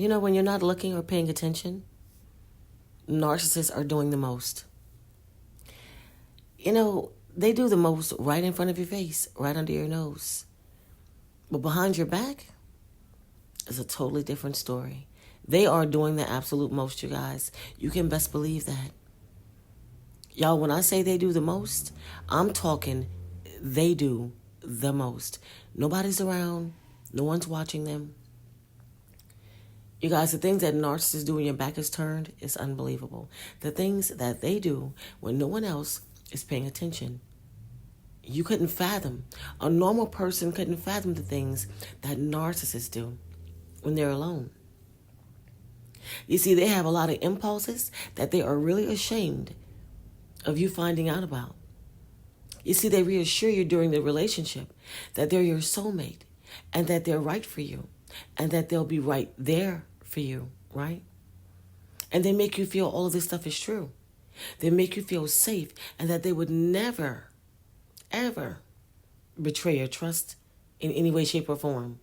When you're not looking or paying attention, narcissists are doing the most. They do the most right in front of your face, right under your nose. But behind your back is a totally different story. They are doing the absolute most, you guys. You can best believe that. Y'all, when I say they do the most, I'm talking they do the most. Nobody's around. No one's watching them. You guys, the things that narcissists do when your back is turned is unbelievable. The things that they do when no one else is paying attention. You couldn't fathom. A normal person couldn't fathom the things that narcissists do when they're alone. You see, they have a lot of impulses that they are really ashamed of you finding out about. You see, they reassure you during the relationship that they're your soulmate and that they're right for you and that they'll be right there for you, right? And they make you feel all of this stuff is true. They make you feel safe and that they would never, ever betray your trust in any way, shape, or form.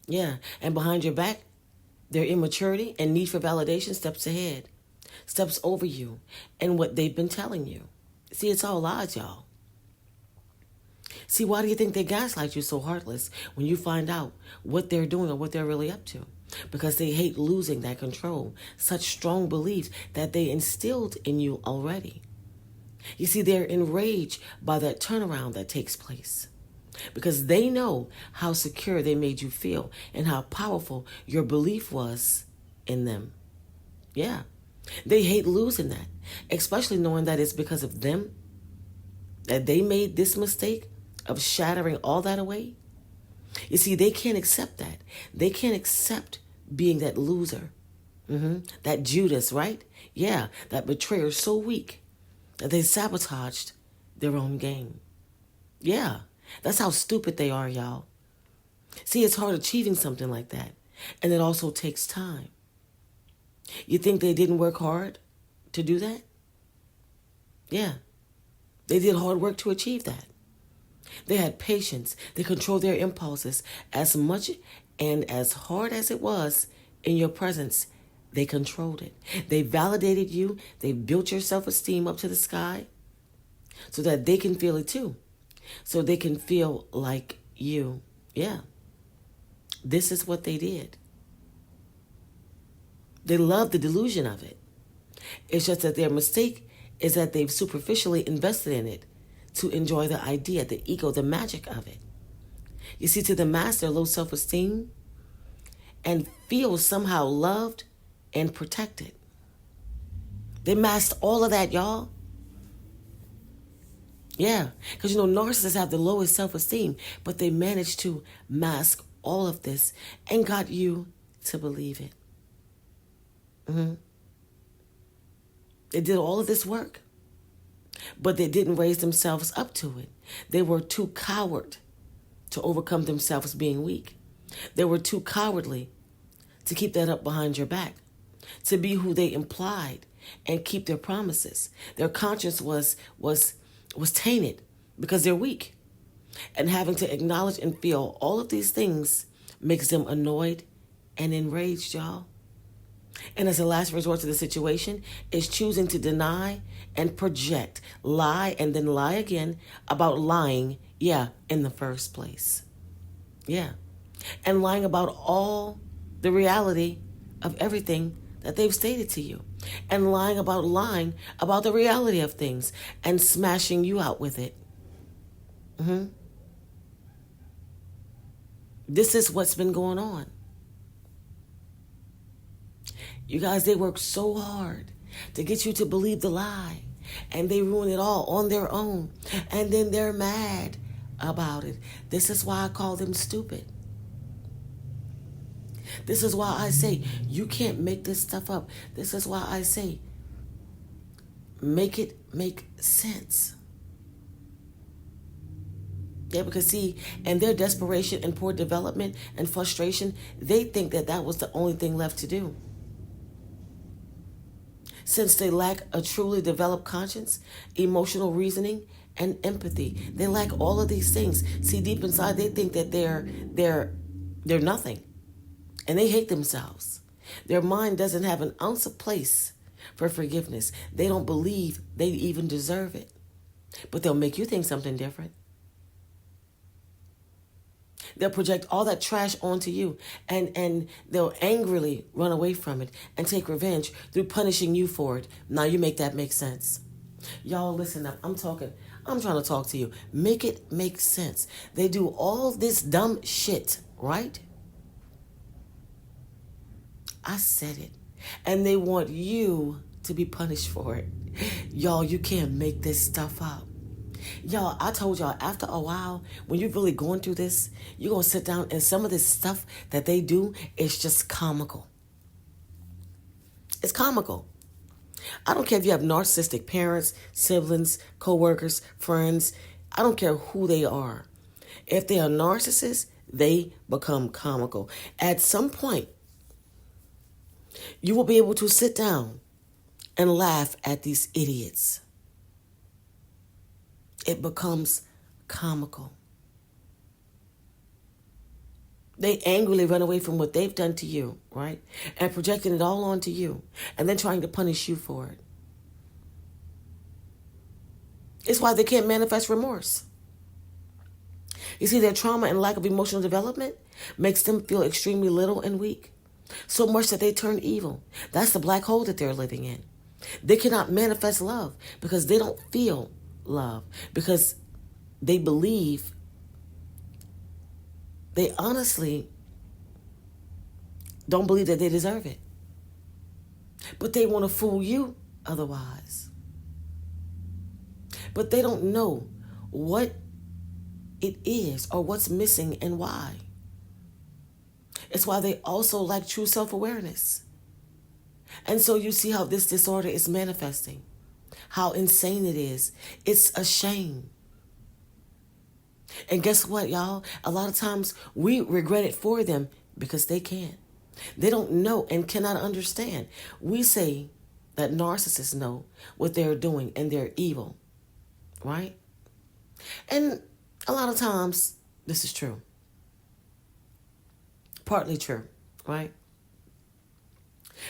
Yeah, and behind your back, their immaturity and need for validation steps ahead, steps over you and what they've been telling you. See, it's all lies, y'all. See, why do you think they gaslight you so heartless when you find out what they're doing or what they're really up to? Because they hate losing that control, such strong beliefs that they instilled in you already. You see, they're enraged by that turnaround that takes place because they know how secure they made you feel and how powerful your belief was in them. Yeah, they hate losing that, especially knowing that it's because of them that they made this mistake of shattering all that away. You see, they can't accept that. They can't accept being that loser, that Judas, right? Yeah, that betrayer so weak that they sabotaged their own game. Yeah, that's how stupid they are, y'all. See, it's hard achieving something like that, and it also takes time. You think they didn't work hard to do that? Yeah, they did hard work to achieve that. They had patience. They controlled their impulses as much and as hard as it was in your presence. They controlled it. They validated you. They built your self-esteem up to the sky so that they can feel it too. So they can feel like you. Yeah. This is what they did. They love the delusion of it. It's just that their mistake is that they've superficially invested in it to enjoy the idea, the ego, the magic of it. You see, to the master, low self-esteem and feel somehow loved and protected. They masked all of that, y'all. Yeah, because narcissists have the lowest self-esteem, but they managed to mask all of this and got you to believe it. They did all of this work, but they didn't raise themselves up to it. They were too coward to overcome themselves being weak. They were too cowardly to keep that up behind your back, to be who they implied and keep their promises. Their conscience was tainted because they're weak. And having to acknowledge and feel all of these things makes them annoyed and enraged, y'all. And as a last resort to the situation is choosing to deny and project, lie and then lie again about lying, in the first place. Yeah. And lying about all the reality of everything that they've stated to you. And lying about the reality of things and smashing you out with it. This is what's been going on. You guys, they work so hard to get you to believe the lie. And they ruin it all on their own. And then they're mad about it. This is why I call them stupid. This is why I say, you can't make this stuff up. This is why I say, make it make sense. Yeah, because see, in their desperation and poor development and frustration, they think that was the only thing left to do. Since they lack a truly developed conscience, emotional reasoning, and empathy. They lack all of these things. See, deep inside, they think that they're nothing. And they hate themselves. Their mind doesn't have an ounce of place for forgiveness. They don't believe they even deserve it. But they'll make you think something different. They'll project all that trash onto you, and they'll angrily run away from it and take revenge through punishing you for it. Now you make that make sense. Y'all listen up. I'm trying to talk to you. Make it make sense. They do all this dumb shit, right? I said it. And they want you to be punished for it. Y'all, you can't make this stuff up. Y'all, I told y'all, after a while, when you're really going through this, you're going to sit down and some of this stuff that they do is just comical. It's comical. I don't care if you have narcissistic parents, siblings, co-workers, friends. I don't care who they are. If they are narcissists, they become comical. At some point, you will be able to sit down and laugh at these idiots. It becomes comical. They angrily run away from what they've done to you, right? And projecting it all onto you, and then trying to punish you for it. It's why they can't manifest remorse. You see, their trauma and lack of emotional development makes them feel extremely little and weak. So much that they turn evil. That's the black hole that they're living in. They cannot manifest love because they don't feel love. Because they believe, they honestly don't believe that they deserve it. But they want to fool you otherwise. But they don't know what it is or what's missing and why. It's why they also lack true self-awareness. And so you see how this disorder is manifesting, how insane it is. It's a shame. And guess what, y'all? A lot of times we regret it for them because they can't. They don't know and cannot understand. We say that narcissists know what they're doing and they're evil, right? And a lot of times this is true. Partly true, right?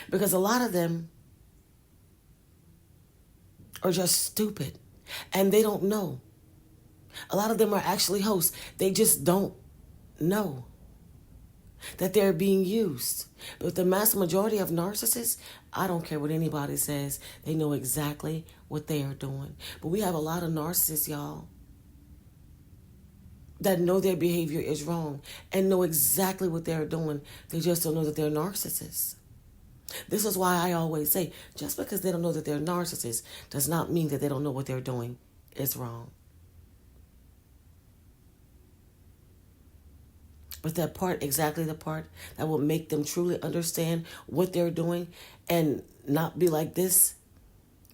Because a lot of them are just stupid and they don't know. A lot of them are actually hosts. They just don't know that they're being used. But the mass majority of narcissists, I don't care what anybody says, they know exactly what they are doing. But we have a lot of narcissists, y'all, that know their behavior is wrong and know exactly what they're doing. They just don't know that they're narcissists. This is why I always say, just because they don't know that they're narcissists does not mean that they don't know what they're doing is wrong. But that part, exactly the part that will make them truly understand what they're doing and not be like this,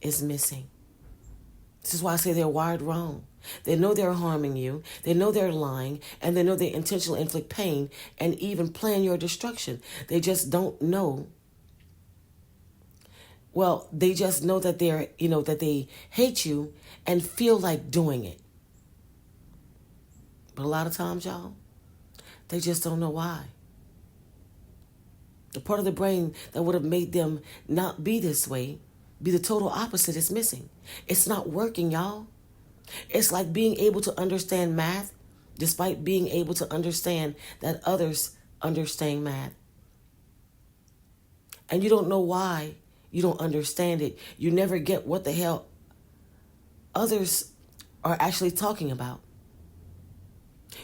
is missing. This is why I say they're wired wrong. They know they're harming you. They know they're lying. And they know they intentionally inflict pain and even plan your destruction. They just don't know. Well, they just know that that they hate you and feel like doing it. But a lot of times, y'all, they just don't know why. The part of the brain that would have made them not be this way, be the total opposite, is missing. It's not working, y'all. It's like being able to understand math despite being able to understand that others understand math. And you don't know why you don't understand it. You never get what the hell others are actually talking about.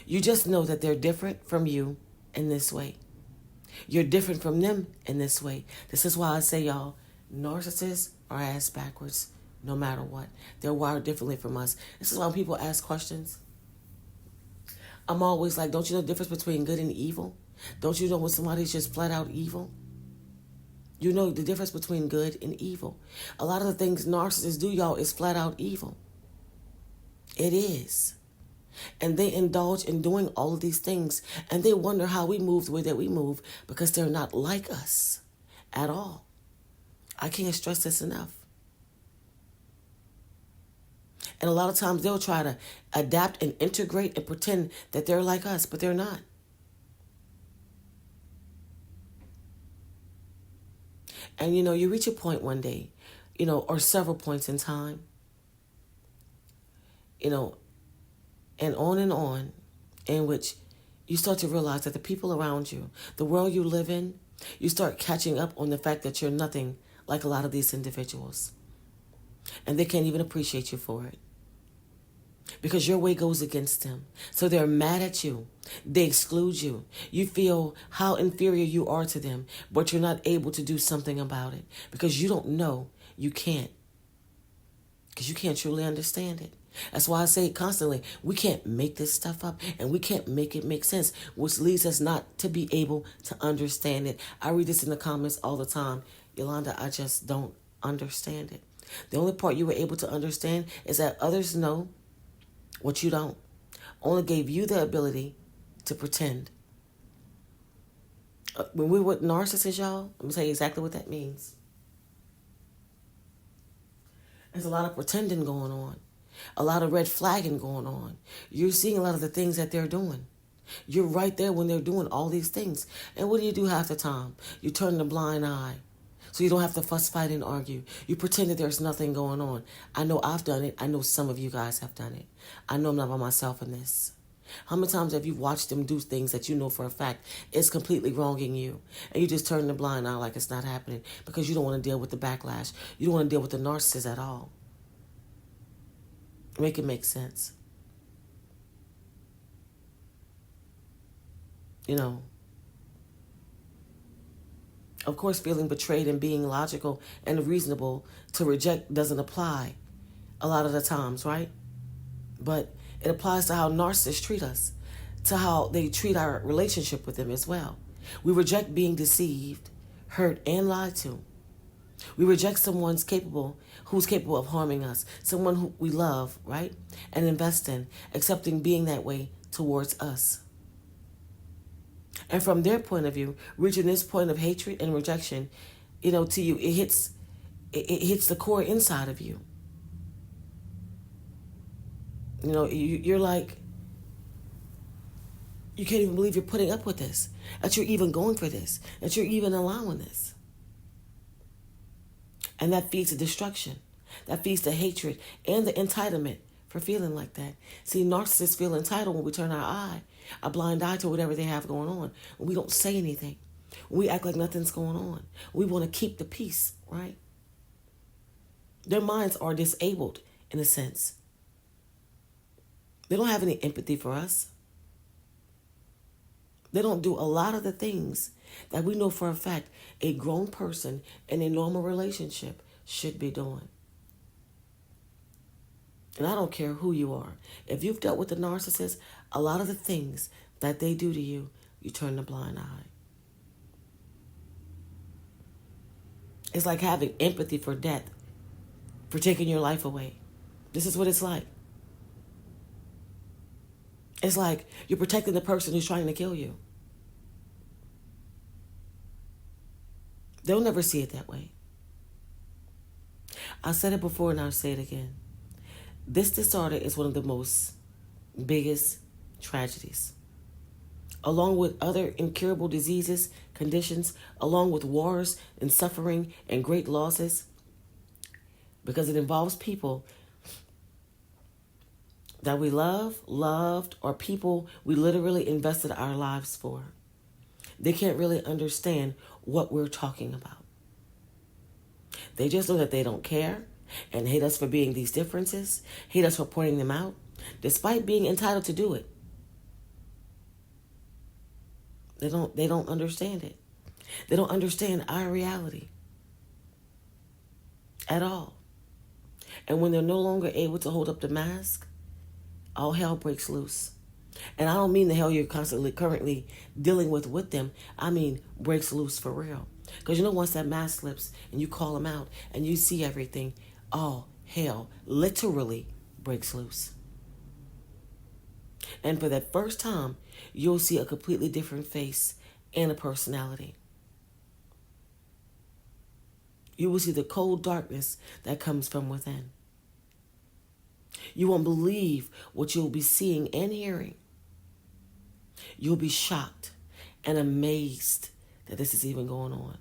You just know that they're different from you in this way. You're different from them in this way. This is why I say, y'all, narcissists are ass backwards no matter what. They're wired differently from us. This is why when people ask questions, I'm always like, don't you know the difference between good and evil? Don't you know when somebody's just flat out evil? You know the difference between good and evil. A lot of the things narcissists do, y'all, is flat out evil. It is. And they indulge in doing all of these things. And they wonder how we move the way that we move because they're not like us at all. I can't stress this enough. And a lot of times they'll try to adapt and integrate and pretend that they're like us, but they're not. And you reach a point one day, or several points in time, you know, and on, in which you start to realize that the people around you, the world you live in, you start catching up on the fact that you're nothing like a lot of these individuals. And they can't even appreciate you for it, because your way goes against them. So they're mad at you. They exclude you. You feel how inferior you are to them, but you're not able to do something about it because you don't know you can't. Because you can't truly understand it. That's why I say constantly, we can't make this stuff up and we can't make it make sense, which leads us not to be able to understand it. I read this in the comments all the time. Yolanda, I just don't understand it. The only part you were able to understand is that others know what you don't. Only gave you the ability to pretend. When we're with narcissists, y'all, I'm going to tell you exactly what that means. There's a lot of pretending going on. A lot of red flagging going on. You're seeing a lot of the things that they're doing. You're right there when they're doing all these things. And what do you do half the time? You turn the blind eye. So you don't have to fuss, fight, and argue. You pretend that there's nothing going on. I know I've done it. I know some of you guys have done it. I know I'm not by myself in this. How many times have you watched them do things that you know for a fact is completely wronging you? And you just turn the blind eye like it's not happening because you don't want to deal with the backlash. You don't want to deal with the narcissist at all. Make it make sense. Of course, feeling betrayed and being logical and reasonable to reject doesn't apply a lot of the times, right? But it applies to how narcissists treat us, to how they treat our relationship with them as well. We reject being deceived, hurt, and lied to. We reject someone who's capable of harming us, someone who we love, right? And invest in, accepting being that way towards us. And from their point of view, reaching this point of hatred and rejection, to you, it hits the core inside of you. You're like, you can't even believe you're putting up with this, that you're even going for this, that you're even allowing this. And that feeds the destruction. That feeds the hatred and the entitlement for feeling like that. See, narcissists feel entitled when we turn a blind eye to whatever they have going on. When we don't say anything. When we act like nothing's going on. We want to keep the peace, right? Their minds are disabled in a sense. They don't have any empathy for us. They don't do a lot of the things that we know for a fact a grown person in a normal relationship should be doing. And I don't care who you are. If you've dealt with a narcissist, a lot of the things that they do to you, you turn the blind eye. It's like having empathy for death, for taking your life away. This is what it's like. It's like you're protecting the person who's trying to kill you. They'll never see it that way. I said it before and I'll say it again. This disorder is one of the most biggest tragedies. Along with other incurable diseases, conditions, along with wars and suffering and great losses, because it involves people that we loved, or people we literally invested our lives for. They can't really understand what we're talking about. They just know that they don't care and hate us for being these differences, hate us for pointing them out, despite being entitled to do it. They don't understand it. They don't understand our reality at all. And when they're no longer able to hold up the mask, all hell breaks loose. And I don't mean the hell you're currently dealing with them. I mean breaks loose for real. Because once that mask slips and you call them out and you see everything, all hell literally breaks loose. And for that first time, you'll see a completely different face and a personality. You will see the cold darkness that comes from within. You won't believe what you'll be seeing and hearing. You'll be shocked and amazed that this is even going on.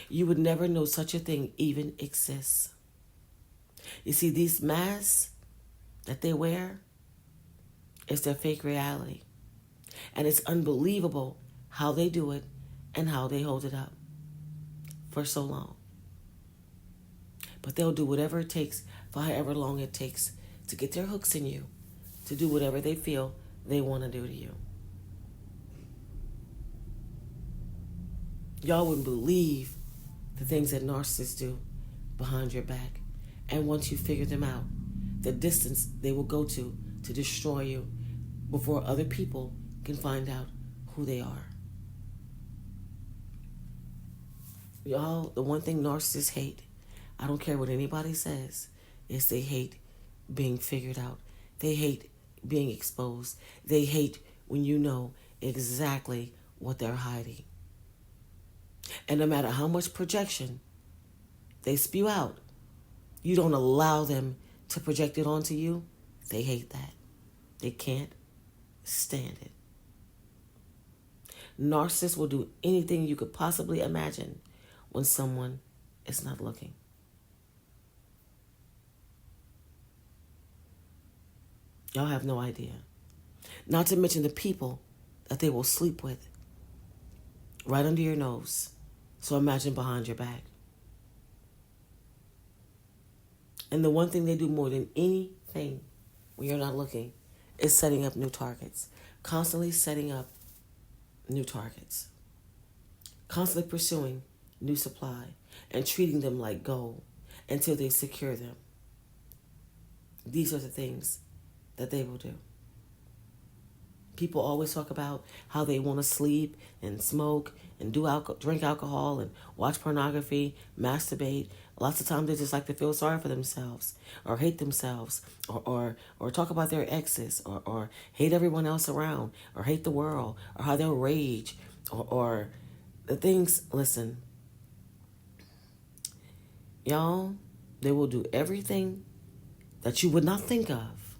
You would never know such a thing even exists. You see, these masks that they wear is their fake reality. And it's unbelievable how they do it and how they hold it up for so long. But they'll do whatever it takes for however long it takes to get their hooks in you, to do whatever they feel they want to do to you. Y'all wouldn't believe the things that narcissists do behind your back. And once you figure them out, the distance they will go to destroy you before other people can find out who they are. Y'all, the one thing narcissists hate, I don't care what anybody says, is they hate being figured out. They hate being exposed. They hate when you know exactly what they're hiding. And no matter how much projection they spew out, you don't allow them to project it onto you, they hate that. They can't stand it. Narcissists will do anything you could possibly imagine when someone is not looking. Y'all have no idea. Not to mention the people that they will sleep with right under your nose. So imagine behind your back. And the one thing they do more than anything when you're not looking is setting up new targets. Constantly setting up new targets. Constantly pursuing new supply and treating them like gold until they secure them. These are the things that they will do. People always talk about how they want to sleep and smoke and drink alcohol and watch pornography, masturbate. Lots of times they just like to feel sorry for themselves or hate themselves or talk about their exes or hate everyone else around or hate the world or how they'll rage or the things. Listen, y'all, they will do everything that you would not think of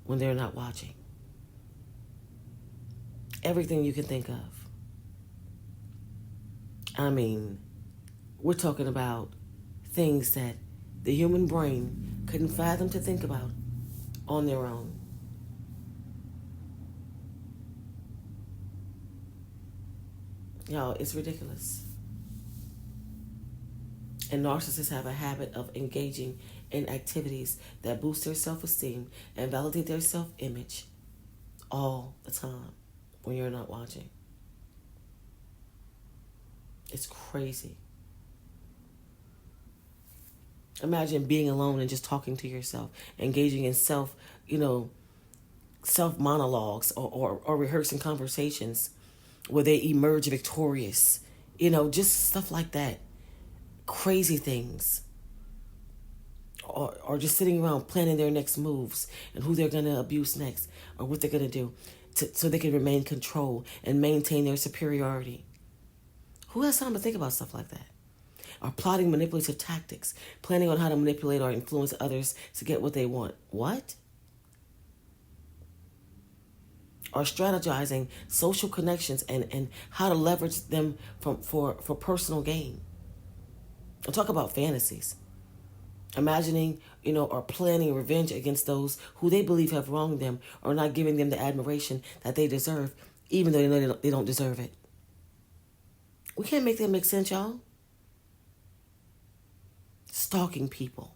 when they're not watching. Everything you can think of. I mean, we're talking about things that the human brain couldn't fathom to think about on their own. Y'all, it's ridiculous. And narcissists have a habit of engaging in activities that boost their self-esteem and validate their self-image all the time when you're not watching. It's crazy. Imagine being alone and just talking to yourself, engaging in self monologues or rehearsing conversations where they emerge victorious. Just stuff like that. Crazy things. Or just sitting around planning their next moves and who they're going to abuse next or what they're going to do so they can remain in control and maintain their superiority. Who has time to think about stuff like that? Or plotting manipulative tactics, planning on how to manipulate or influence others to get what they want. What? Or strategizing social connections and how to leverage them for personal gain. I'll talk about fantasies. Imagining, or planning revenge against those who they believe have wronged them or not giving them the admiration that they deserve, even though they know they don't deserve it. We can't make that make sense, y'all. Stalking people.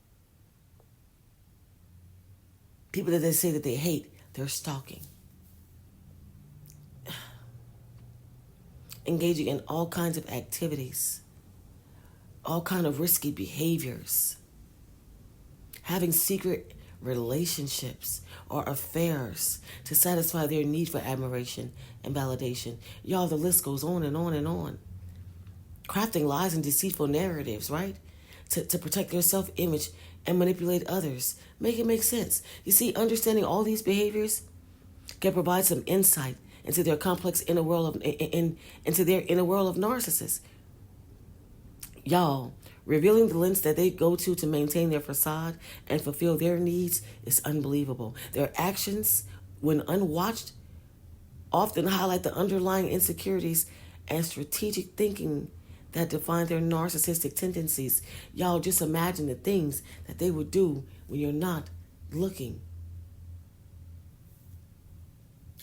People that they say that they hate, they're stalking. Engaging in all kinds of activities. All kinds of risky behaviors. Having secret relationships or affairs to satisfy their need for admiration and validation. Y'all, the list goes on and on and on. Crafting lies and deceitful narratives, right? To protect their self-image and manipulate others. Make it make sense. You see, understanding all these behaviors can provide some insight into their complex inner world into their inner world of narcissists. Y'all, revealing the lens that they go to maintain their facade and fulfill their needs is unbelievable. Their actions, when unwatched, often highlight the underlying insecurities and strategic thinking that define their narcissistic tendencies. Y'all just imagine the things that they would do when you're not looking.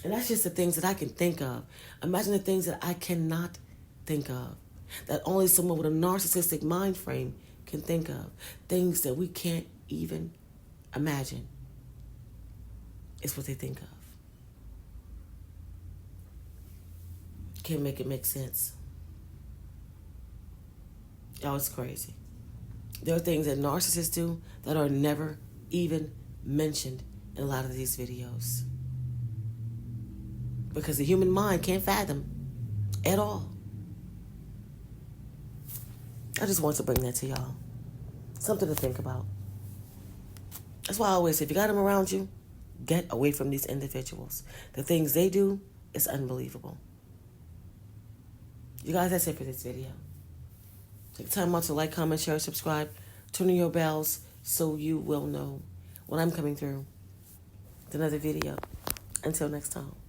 And that's just the things that I can think of. Imagine the things that I cannot think of, that only someone with a narcissistic mind frame can think of. Things that we can't even imagine is what they think of. Can't make it make sense. Y'all, it's crazy. There are things that narcissists do that are never even mentioned in a lot of these videos, because the human mind can't fathom at all. I just want to bring that to y'all. Something to think about. That's why I always say, if you got them around you, get away from these individuals. The things they do is unbelievable. You guys, that's it for this video. Take time out to like, comment, share, subscribe. Turn on your bells so you will know when I'm coming through with another video. Until next time.